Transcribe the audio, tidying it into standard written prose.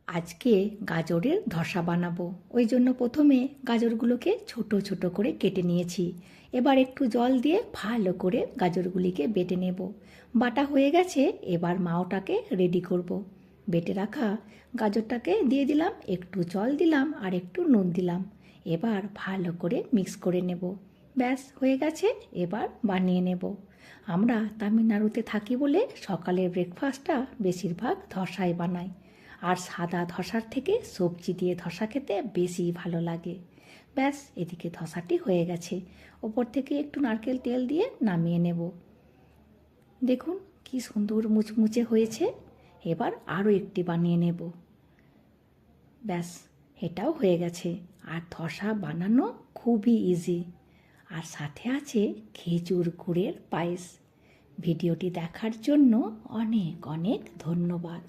আজকে গাজরের ধসা বানাবো। ওই জন্য প্রথমে গাজরগুলোকে ছোট ছোট করে কেটে নিয়েছি। এবার একটু জল দিয়ে ভালো করে গাজরগুলিকে বেটে নেব। বাটা হয়ে গেছে, এবার মাওটাকে রেডি করব। বেটে রাখা গাজরটাকে দিয়ে দিলাম, একটু জল দিলাম আর একটু নুন দিলাম। এবার ভালো করে মিক্স করে নেব। ব্যাস হয়ে গেছে, এবার বানিয়ে নেব। আমরা তামিলনাড়ুতে থাকি বলে সকালের ব্রেকফাস্টটা বেশিরভাগ ধসাই বানাই। আর সাদা ধসার থেকে সবজি দিয়ে ধসা খেতে বেশি ভালো লাগে। ব্যাস এদিকে ধসাটি হয়ে গেছে, ওপর থেকে একটু নারকেল তেল দিয়ে নামিয়ে নেব। দেখুন কি সুন্দর মুচমুচে হয়েছে। এবার আরও একটি বানিয়ে নেব। ব্যাস এটাও হয়ে গেছে। আর ধসা বানানো খুবই ইজি। আর সাথে আছে খেজুর গুড়ের পায়েস। ভিডিওটি দেখার জন্য অনেক অনেক ধন্যবাদ।